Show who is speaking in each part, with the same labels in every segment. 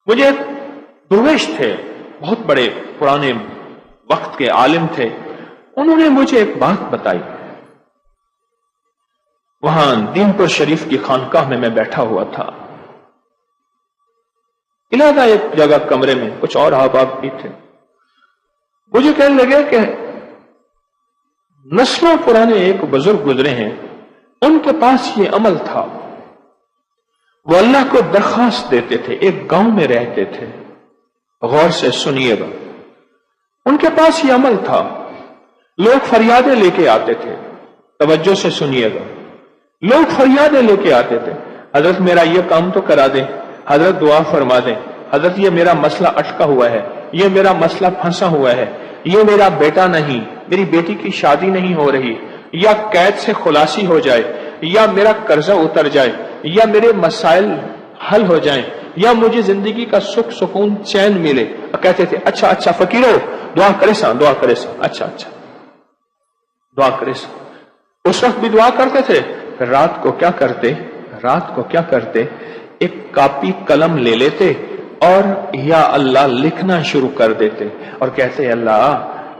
Speaker 1: مجھے ایک درویش تھے، بہت بڑے پرانے وقت کے عالم تھے، انہوں نے مجھے ایک بات بتائی۔ وہاں دین پور شریف کی خانقاہ میں بیٹھا ہوا تھا، علیحدہ ایک جگہ کمرے میں کچھ اور احباب بھی تھے۔ مجھے کہنے لگے کہ نسلوں پرانے ایک بزرگ گزرے ہیں، ان کے پاس یہ عمل تھا، وہ اللہ کو درخواست دیتے تھے، ایک گاؤں میں رہتے تھے، غور سے سنیے گا، ان کے پاس یہ عمل تھا، لوگ فریادیں لے کے آتے تھے، توجہ سے سنیے گا، لوگ فریادیں لے کے آتے تھے، حضرت میرا یہ کام تو کرا دیں، حضرت دعا فرما دیں، حضرت یہ میرا مسئلہ اٹکا ہوا ہے، یہ میرا مسئلہ پھنسا ہوا ہے، یہ میرا بیٹا نہیں، میری بیٹی کی شادی نہیں ہو رہی، یا قید سے خلاصی ہو جائے، یا میرا قرضہ اتر جائے، یا میرے مسائل حل ہو جائیں، یا مجھے زندگی کا سکھ سکون چین ملے۔ کہتے تھے اچھا فقیرو دعا کرے سا، دعا کرے سا، اچھا دعا کرے سا۔ اس وقت بھی دعا کرتے تھے، پھر رات کو کیا کرتے، ایک کاپی قلم لے لیتے اور یا اللہ لکھنا شروع کر دیتے اور کہتے اللہ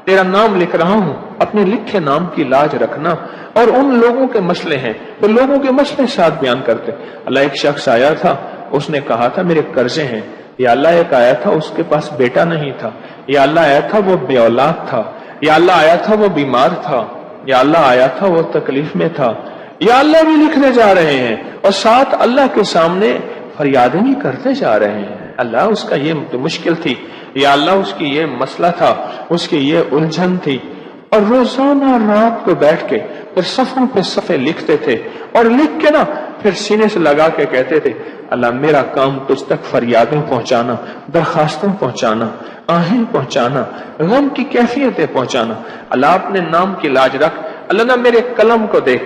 Speaker 1: تیرا نام لکھ رہا ہوں، اپنے لکھے نام کی لاج رکھنا، اور ان لوگوں کے مسئلے ہیں تو لوگوں کے مسئلے ساتھ بیان کرتے۔ اللہ ایک شخص آیا تھا، اس نے کہا تھا میرے قرضے ہیں، یا اللہ ایک آیا تھا اس کے پاس بیٹا نہیں تھا، یا اللہ آیا تھا وہ بے اولاد تھا، یا اللہ آیا تھا وہ بیمار تھا، یا اللہ آیا تھا وہ تکلیف میں تھا، یا اللہ بھی لکھنے جا رہے ہیں اور ساتھ اللہ کے سامنے فریادیں بھی کرتے جا رہے ہیں۔ اللہ اس کا یہ مشکل تھی، یا اللہ اس کی یہ مسئلہ تھا، اس کی یہ الجھن تھی، اور روزانہ رات کو بیٹھ کے پھر صفوں پہ صفحے لکھتے تھے، اور لکھ کے نا پھر سینے سے لگا کے کہتے تھے اللہ میرا کام تجھ تک فریادیں پہنچانا، درخواستیں پہنچانا، آہیں پہنچانا، غم کی کیفیتیں پہنچانا۔ اللہ اپنے نام کی لاج رکھ، اللہ نہ میرے قلم کو دیکھ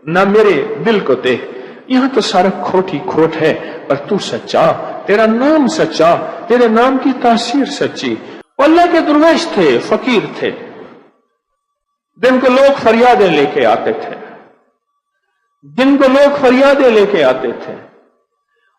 Speaker 1: نہ میرے دل کو دیکھ، یہاں تو سارا کھوٹ ہی کھوٹ ہے، پر تو سچا، تیرا نام سچا، تیرے نام کی تاثیر سچی۔ وہ اللہ کے درویش تھے، فقیر تھے، جن کو لوگ فریادیں لے کے آتے تھے،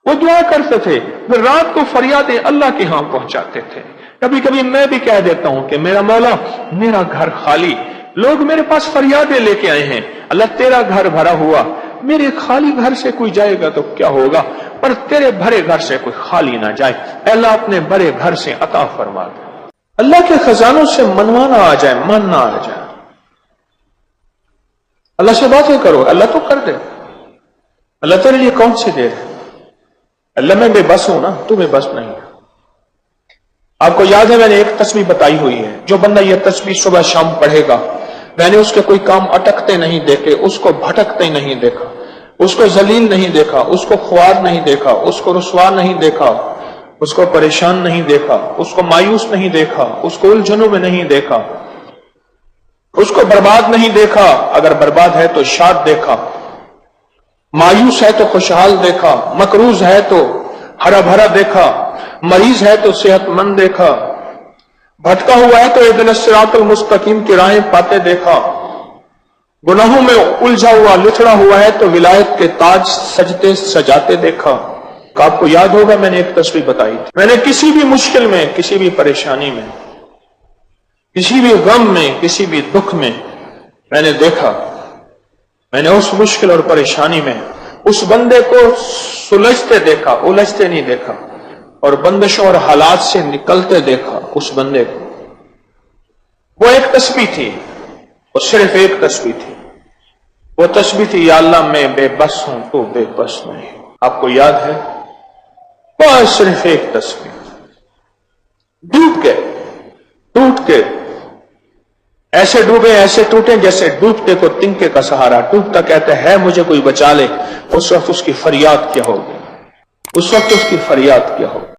Speaker 1: وہ دعا کرتے تھے، پھر رات کو فریادیں اللہ کے ہاں پہنچاتے تھے۔ کبھی کبھی میں بھی کہہ دیتا ہوں کہ میرا مولا میرا گھر خالی، لوگ میرے پاس فریادیں لے کے آئے ہیں، اللہ تیرا گھر بھرا ہوا، میرے خالی گھر سے کوئی جائے گا تو کیا ہوگا، پر تیرے بھرے گھر سے کوئی خالی نہ جائے، اے اللہ اپنے بھرے گھر سے عطا فرما دے، اللہ کے خزانوں سے منوانا آ جائے، ماننا آ جائے۔ اللہ سے باتیں کرو، اللہ تو کر دے، اللہ تیرے لیے کون سی دے رہے، اللہ میں بے بس ہوں نا، تو بے بس نہیں۔ آپ کو یاد ہے میں نے ایک تسبیح بتائی ہوئی ہے، جو بندہ یہ تسبیح صبح شام پڑھے گا، میں نے اس کے کوئی کام اٹکتے نہیں دیکھے، اس کو بھٹکتے نہیں دیکھا، اس کو ذلیل نہیں دیکھا، اس کو خوار نہیں دیکھا، اس کو رسوا نہیں دیکھا، اس کو پریشان نہیں دیکھا، اس کو مایوس نہیں دیکھا، اس کو الجھنوں میں نہیں دیکھا، اس کو برباد نہیں دیکھا، اگر برباد ہے تو شاد دیکھا، مایوس ہے تو خوشحال دیکھا، مقروض ہے تو ہرا بھرا دیکھا، مریض ہے تو صحت مند دیکھا، بھٹکا ہوا ہے تو اہدنا الصراط المستقیم کی راہیں پاتے دیکھا، گناہوں میں الجھا ہوا لتڑا ہوا ہے تو ولایت کے تاج سجتے سجاتے دیکھا۔ آپ کو یاد ہوگا میں نے ایک تسبیح بتائی تھی، میں نے کسی بھی مشکل میں، کسی بھی پریشانی میں، کسی بھی غم میں، کسی بھی دکھ میں میں نے دیکھا، میں نے اس مشکل اور پریشانی میں اس بندے کو سلجھتے دیکھا، الجھتے نہیں دیکھا، اور بندشوں اور حالات سے نکلتے دیکھا اس بندے کو۔ وہ ایک تسبیح تھی، وہ صرف ایک تسبیح تھی، وہ تسبیح تھی یا اللہ میں بے بس ہوں تو بے بس نہیں۔ آپ کو یاد ہے وہ صرف ایک تسبیح، ڈوب کے ایسے ڈوبے ایسے ٹوٹے جیسے ڈوبتے کو تنکے کا سہارا، ڈوبتا کہتے ہے مجھے کوئی بچا لے، اس وقت اس کی فریاد کیا ہوگی، اس وقت اس کی فریاد کیا ہوگی۔